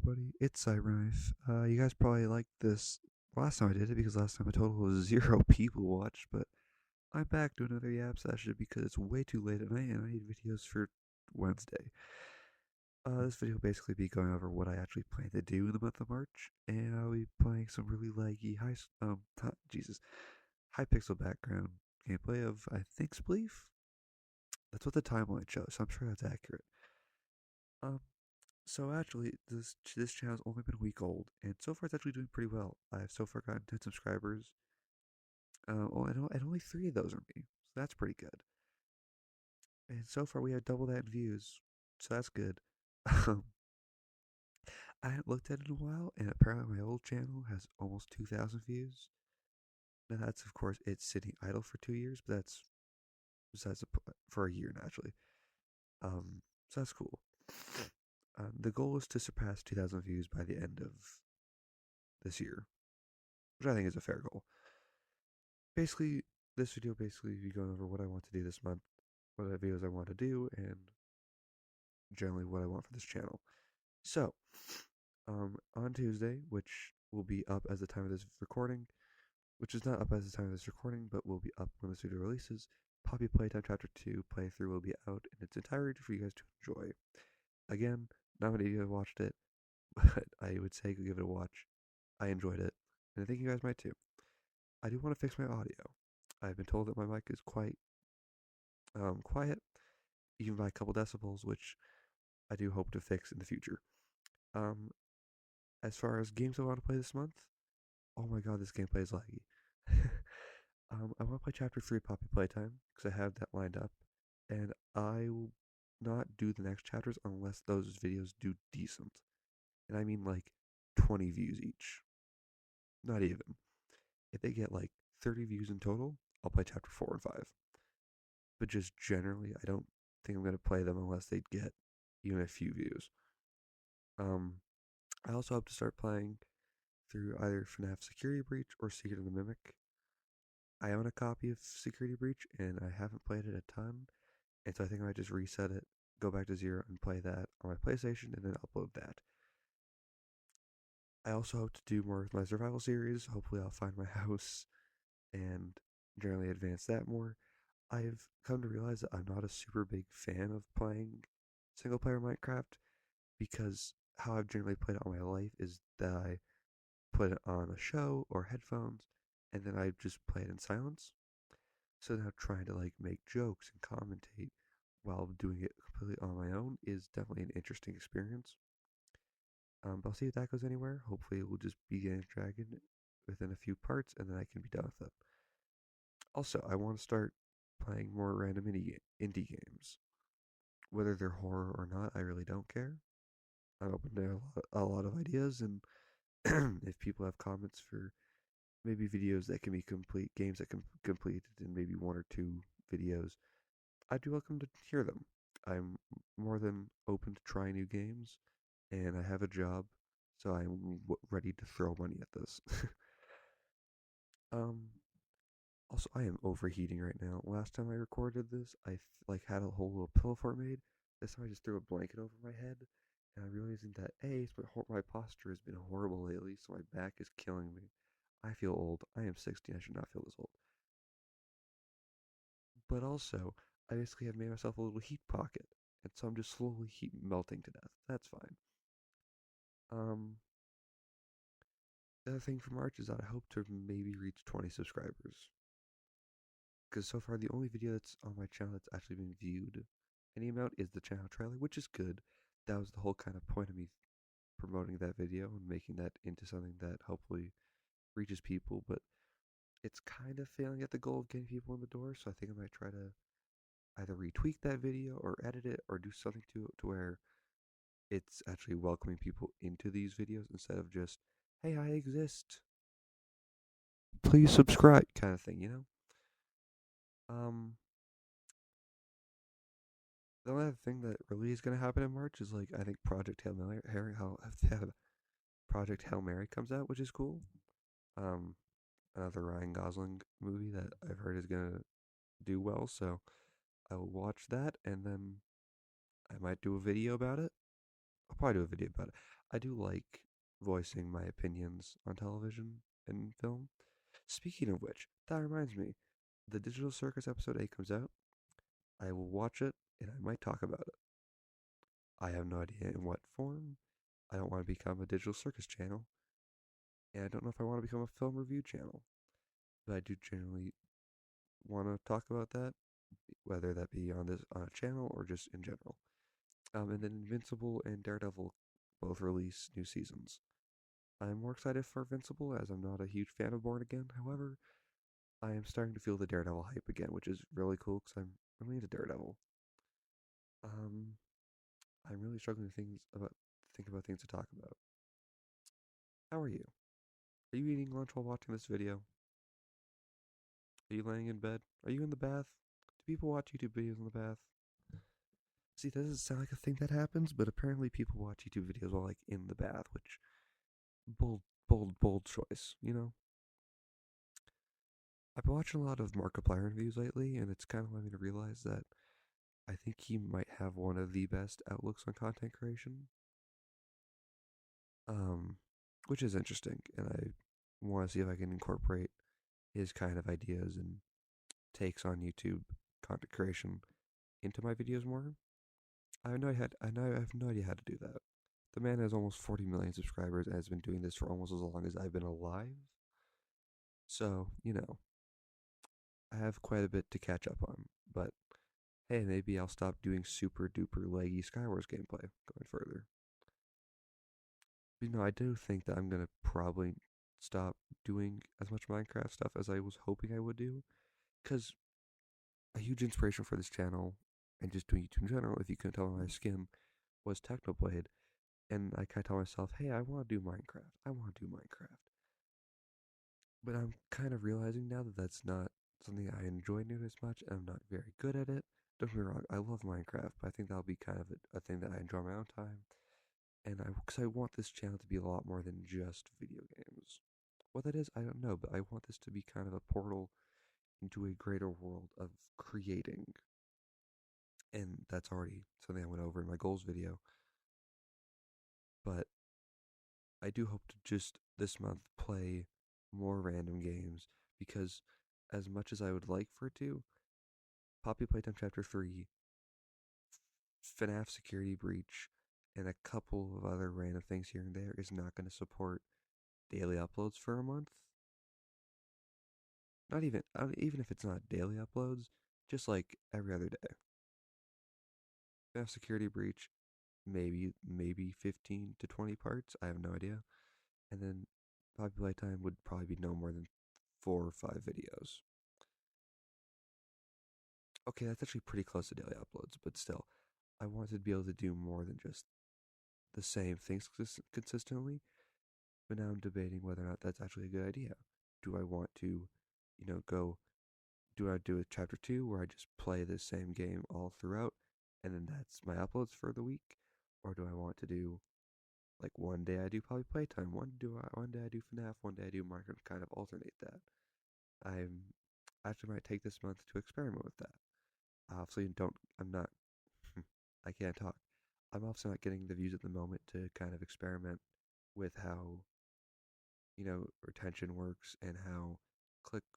everybody, it's Cyberknife. You guys probably liked this last time I did it because last time a total was 0 people watched, but I'm back to another Yap session because it's way too late at night and I need videos for Wednesday. This video will basically be going over what I actually plan to do in the month of March, and I'll be playing some really laggy high pixel background gameplay of, I think, Spleef? That's what the timeline shows, so I'm sure that's accurate. Um, So actually, this channel's only been a week old, and so far it's actually doing pretty well. I've so far gotten 10 subscribers, and only 3 of those are me, so that's pretty good. And so far we have double that in views, so that's good. Um, I haven't looked at it in a while, and apparently my old channel has almost 2,000 views. Now that's of course it's sitting idle for 2 years, but that's for a year naturally. So that's cool. The goal is to surpass 2,000 views by the end of this year, which I think is a fair goal. Basically, this video basically be going over what I want to do this month, what videos I want to do, and generally what I want for this channel. So, on Tuesday, which will be up as the time of this recording, which is not up as the time of this recording, but will be up when this video releases, Poppy Playtime Chapter 2 playthrough will be out in its entirety for you guys to enjoy. Again, not many of you have watched it, but I would say give it a watch. I enjoyed it, and I think you guys might too. I do want to fix my audio. I've been told that my mic is quite quiet, even by a couple decibels, which I do hope to fix in the future. Um, as far as games I want to play this month, oh my god, this gameplay is laggy. I want to play Chapter 3 Poppy Playtime, because I have that lined up, and I will not do the next chapters unless those videos do decent. And I mean like 20 views each. Not even. If they get like 30 views in total, I'll play Chapter 4 and 5. But just generally, I don't think I'm going to play them unless they get even a few views. I also hope to start playing through either FNAF Security Breach or Secret of the Mimic. I own a copy of Security Breach and I haven't played it a ton, and so I think I might just reset it, go back to 0, and play that on my PlayStation and then upload that. I also hope to do more with my survival series. Hopefully, I'll find my house and generally advance that more. I've come to realize that I'm not a super big fan of playing single player Minecraft because how I've generally played it all my life is that I put it on a show or headphones and then I just play it in silence. So now trying to like make jokes and commentate while doing it completely on my own is definitely an interesting experience. But I'll see if that goes anywhere. Hopefully, it will just be a dragon within a few parts, and then I can be done with it. Also, I want to start playing more random indie games. Whether they're horror or not, I really don't care. I'm open to a lot of ideas, and if people have comments for maybe videos that can be complete, games that can be completed in maybe 1 or 2 videos, I'd be welcome to hear them. I'm more than open to try new games, and I have a job, so I'm ready to throw money at this. um, Also, I am overheating right now. Last time I recorded this, I like had a whole little pillow fort made. This time I just threw a blanket over my head, and I'm realizing that my posture has been horrible lately, so my back is killing me. I feel old. I am 16. I should not feel this old. But also, I basically have made myself a little heat pocket, and so I'm just slowly heat melting to death. That's fine. Um, the other thing for March is that I hope to maybe reach 20 subscribers. Because so far, the only video that's on my channel that's actually been viewed any amount is the channel trailer, which is good. That was the whole kind of point of me promoting that video and making that into something that hopefully reaches people, but it's kind of failing at the goal of getting people in the door, so I think I might try to either retweak that video or edit it or do something to where it's actually welcoming people into these videos instead of just, hey, I exist, please subscribe kind of thing, you know? Um, the only other thing that really is going to happen in March is like I think Project Hail Mary comes out, which is cool. Um, Another Ryan Gosling movie that I've heard is gonna do well, so I will watch that and then I might do a video about it. I'll probably do a video about it. I do like voicing my opinions on television and film. Speaking of which, that reminds me, the Digital Circus episode 8 comes out. I will watch it and I might talk about it. I have no idea in what form. I don't want to become a Digital Circus channel, and I don't know if I want to become a film review channel, but I do generally want to talk about that, whether that be on this on a channel or just in general. And then Invincible and Daredevil both release new seasons. I'm more excited for Invincible as I'm not a huge fan of Born Again. However, I am starting to feel the Daredevil hype again, which is really cool because I'm really into Daredevil. Um, I'm really struggling to think about things to talk about. How are you? Are you eating lunch while watching this video? Are you laying in bed? Are you in the bath? Do people watch YouTube videos in the bath? See, that doesn't sound like a thing that happens, but apparently people watch YouTube videos while like in the bath, which bold, bold choice. You know, I've been watching a lot of Markiplier interviews lately, and it's kind of led me to realize that I think he might have one of the best outlooks on content creation. Um, which is interesting, and I want to see if I can incorporate his kind of ideas and takes on YouTube content creation into my videos more. I have no idea how to do that. The man has almost 40 million subscribers and has been doing this for almost as long as I've been alive. So, I have quite a bit to catch up on. But hey, maybe I'll stop doing super duper laggy Skywars gameplay going further. But, I do think that I'm going to probably stop doing as much Minecraft stuff as I was hoping I would do. Because a huge inspiration for this channel and just doing YouTube in general, if you couldn't tell by my skin, was Technoblade. And I kind of tell myself, hey, I want to do Minecraft. I want to do Minecraft. But I'm kind of realizing now that that's not something I enjoy doing as much, and I'm not very good at it. Don't get me wrong, I love Minecraft, but I think that'll be kind of a thing that I enjoy my own time. And because I want this channel to be a lot more than just video games. What that is, I don't know, but I want this to be kind of a portal into a greater world of creating. And that's already something I went over in my goals video. But I do hope to just this month play more random games because, as much as I would like for it to, Poppy Playtime Chapter 3, FNAF Security Breach, and a couple of other random things here and there is not going to support daily uploads for a month. Not even, even if it's not daily uploads, just like every other day. FNAF Security Breach, maybe 15 to 20 parts. I have no idea. And then Poppy Playtime would probably be no more than 4 or 5 videos. Okay, that's actually pretty close to daily uploads, but still, I wanted to be able to do more than just the same things consistently. But now I'm debating whether or not that's actually a good idea. Do I want to, go? Do I do a chapter 2 where I just play the same game all throughout, and then that's my uploads for the week, or do I want to do like one day I do probably playtime, one day I do FNAF, one day I do Minecraft, kind of alternate that. I'm actually might take this month to experiment with that. Obviously, don't I'm not I can't talk. I'm also not getting the views at the moment to kind of experiment with how, retention works and how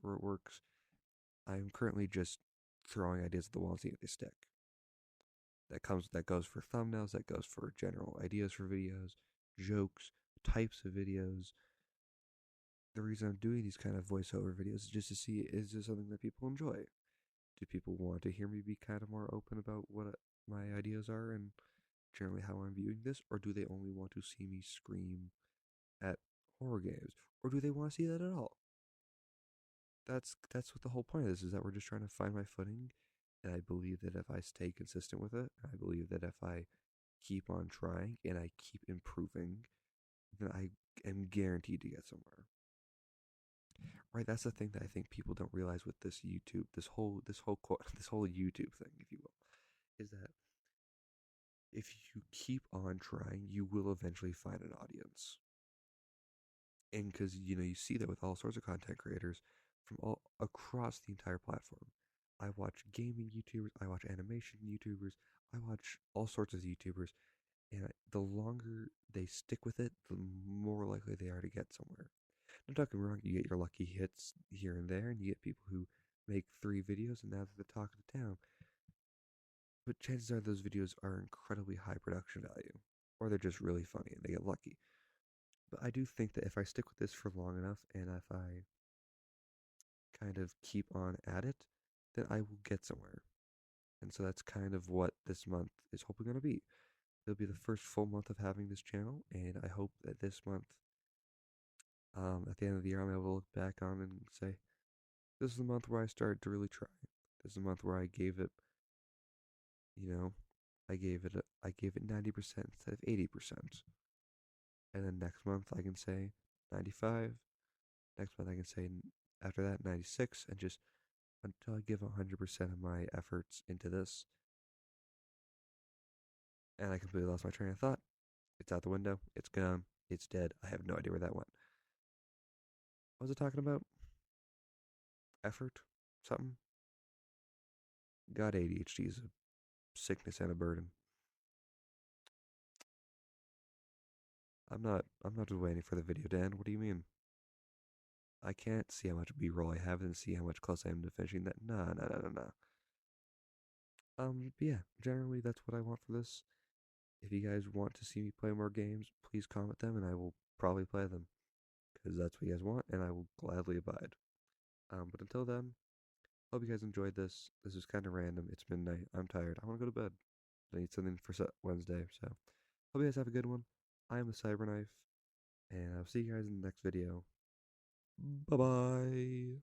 works. I'm currently just throwing ideas at the wall and seeing if they stick. That goes for thumbnails, that goes for general ideas for videos, jokes, types of videos. The reason I'm doing these kind of voiceover videos is just to see, is this something that people enjoy? Do people want to hear me be kind of more open about what my ideas are and generally how I'm viewing this, or do they only want to see me scream at horror games, or do they want to see that at all? That's what the whole point of this is, that we're just trying to find my footing, and I believe that if I stay consistent with it, I believe that if I keep on trying and I keep improving, then I am guaranteed to get somewhere. Right? That's the thing that I think people don't realize with this YouTube, this whole YouTube thing, if you will, is that if you keep on trying, you will eventually find an audience. And because you see that with all sorts of content creators from all across the entire platform. I watch gaming YouTubers, I watch animation YouTubers, I watch all sorts of YouTubers, And the longer they stick with it, the more likely they are to get somewhere. Don't talking me wrong, you get your lucky hits here and there, and you get people who make 3 videos and now they're the talk of the town. But chances are those videos are incredibly high production value, or they're just really funny and they get lucky. But I do think that if I stick with this for long enough and if I kind of keep on at it, then I will get somewhere. And so that's kind of what this month is hopefully going to be. It'll be the first full month of having this channel, and I hope that this month, at the end of the year, I'm able to look back on and say, this is the month where I started to really try. This is the month where I gave it, you know, I gave it 90% instead of 80%. And then next month I can say 95. Next month I can say after that 96, and just until I give 100% of my efforts into this. And I completely lost my train of thought. It's out the window. It's gone. It's dead. I have no idea where that went. What was I talking about? Effort? Something? God, ADHD is a sickness and a burden. I'm not just waiting for the video, Dan. What do you mean? I can't see how much B-roll I have and see how much close I am to finishing that. Nah, nah, nah, nah, nah. But yeah, generally that's what I want for this. If you guys want to see me play more games, please comment them and I will probably play them. Because that's what you guys want, and I will gladly abide. But until then, hope you guys enjoyed this. This is kind of random. It's midnight. I'm tired. I want to go to bed. I need something for Wednesday. So, hope you guys have a good one. I am the Cyberknife, and I'll see you guys in the next video. Bye bye.